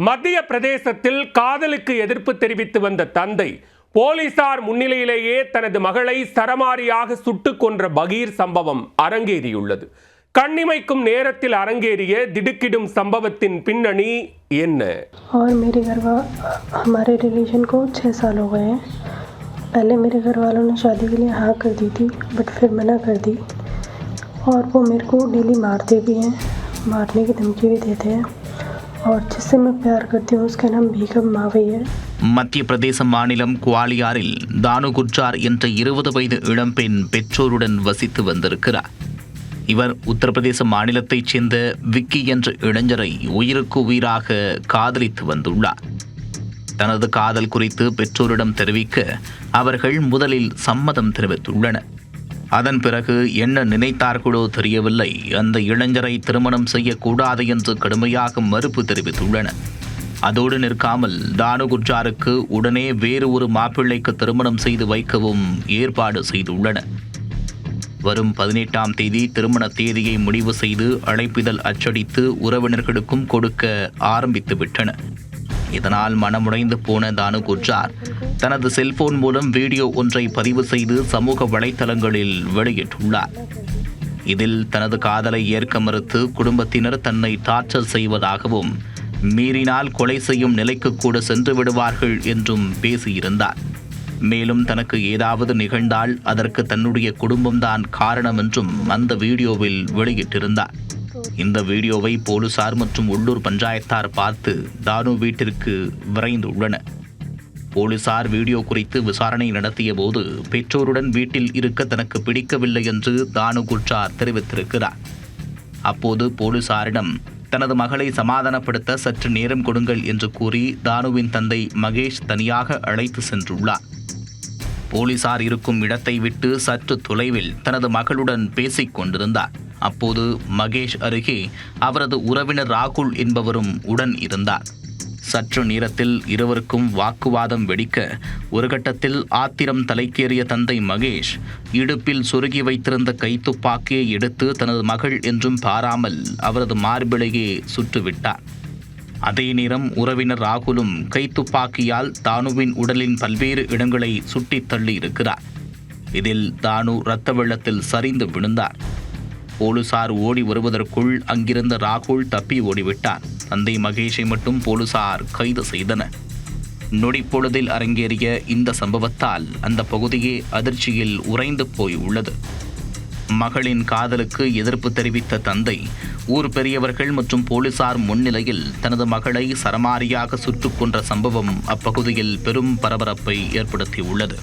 மத்திய பிரதேசத்தில் காதலுக்கு எதிர்ப்பு தெரிவித்து வந்த தந்தை போலீசார் முன்னிலையிலேயே தனது மகளை சரமாரியாக சுட்டுக் கொன்ற பகீர் சம்பவம் அரங்கேறியுள்ளது. கண்ணிமைக்கும் நேரத்தில் அரங்கேறிய திடுக்கிடும் சம்பவத்தின் பின்னணி என்ன? और मेरे घर हमारे रिलेशन को 6 साल हो गए हैं। पहले मेरे घर वालों ने शादी के लिए हाँ कर दी थी, बट फिर मना कर दी और वो मेरे को डेली मारते भी हैं, मारने की धमकी भी देते हैं और जिससे मैं प्यार करती हूँ उसका नाम बेगम मावी है. மத்திய பிரதேச மாநிலம் குவாலியாரில் தானு குர்ஜார் என்ற 20 வயது இளம்பெண் பெற்றோருடன் வசித்து வந்திருக்கிறார். இவர் உத்தரப்பிரதேச மாநிலத்தைச் சேர்ந்த விக்கி என்ற இளைஞரை உயிருக்கு உயிராக காதலித்து வந்துள்ளார். தனது காதல் குறித்து பெற்றோரிடம் தெரிவிக்க அவர்கள் முதலில் சம்மதம் தெரிவித்துள்ளனர். அதன் பிறகு என்ன நினைத்தார்களோ தெரியவில்லை, அந்த இளைஞரை திருமணம் செய்யக்கூடாது என்று கடுமையாக மறுப்பு தெரிவித்துள்ளனர். அதோடு நிற்காமல் தானு குர்ஜாருக்கு உடனே வேறு ஒரு மாப்பிள்ளைக்கு திருமணம் செய்து வைக்கவும் ஏற்பாடு செய்துள்ளனர். வரும் 18ஆம் தேதி திருமண தேதியை முடிவு செய்து அழைப்பிதழ் அச்சடித்து உறவினர்களுக்கும் கொடுக்க ஆரம்பித்து விட்டனர். இதனால் மனமுடைந்து போன தானு குர்ஜார் தனது செல்போன் மூலம் வீடியோ ஒன்றை பதிவு செய்து சமூக வலைத்தளங்களில் வெளியிட்டுள்ளார். இதில் தனது காதலை ஏற்க மறுத்து குடும்பத்தினர் தன்னை டார்ச்சர் செய்வதாகவும் மீறினால் கொலை செய்யும் நிலைக்கு கூட சென்று விடுவார்கள் என்றும் பேசியிருந்தார். மேலும் தனக்கு ஏதாவது நிகழ்ந்தால் அதற்கு தன்னுடைய குடும்பம்தான் காரணம் என்றும் அந்த வீடியோவில் வெளியிட்டிருந்தார். இந்த வீடியோவை போலீசார் மற்றும் உள்ளூர் பஞ்சாயத்தார் பார்த்து தானு வீட்டிற்கு விரைந்துள்ளனர். போலீசார் வீடியோ குறித்து விசாரணை நடத்திய போது பெற்றோருடன் வீட்டில் இருக்க தனக்கு பிடிக்கவில்லை என்று தானு குர்ஜார் தெரிவித்திருக்கிறார். அப்போது போலீசாரிடம் தனது மகளை சமாதானப்படுத்த சற்று நேரம் கொடுங்கள் என்று கூறி தானுவின் தந்தை மகேஷ் தனியாக அழைத்து சென்றுள்ளார். போலீசார் இருக்கும் இடத்தை விட்டு சற்று தொலைவில் தனது மகளுடன் பேசிக் கொண்டிருந்தார். அப்போது மகேஷ் அருகே அவரது உறவினர் ராகுல் என்பவரும் உடன் இருந்தார். சற்று நேரத்தில் இருவருக்கும் வாக்குவாதம் வெடிக்க ஒரு கட்டத்தில் ஆத்திரம் தலைக்கேறிய தந்தை மகேஷ் இடுப்பில் சொருகி வைத்திருந்த கைத்துப்பாக்கியை எடுத்து தனது மகள் என்றும் பாராமல் அவரது மார்பிளையே சுட்டுவிட்டார். அதே நேரம் உறவினர் ராகுலும் கைத்துப்பாக்கியால் தானுவின் உடலின் பல்வேறு இடங்களை சுட்டி தள்ளி இருக்கிறார். இதில் தானு இரத்த வெள்ளத்தில் சரிந்து விழுந்தார். போலீசார் ஓடி வருவதற்குள் அங்கிருந்த ராகுல் தப்பி ஓடிவிட்டார். தந்தை மகேஷை மட்டும் போலீசார் கைது செய்தனர். நொடிப்பொழுதில் அரங்கேறிய இந்த சம்பவத்தால் அந்த பகுதியே அதிர்ச்சியில் உறைந்து போய் உள்ளது. மகளின் காதலுக்கு எதிர்ப்பு தெரிவித்த தந்தை ஊர் பெரியவர்கள் மற்றும் போலீசார் முன்னிலையில் தனது மகளை சரமாரியாக சுட்டுக் கொன்ற சம்பவம் அப்பகுதியில் பெரும் பரபரப்பை ஏற்படுத்தியுள்ளது.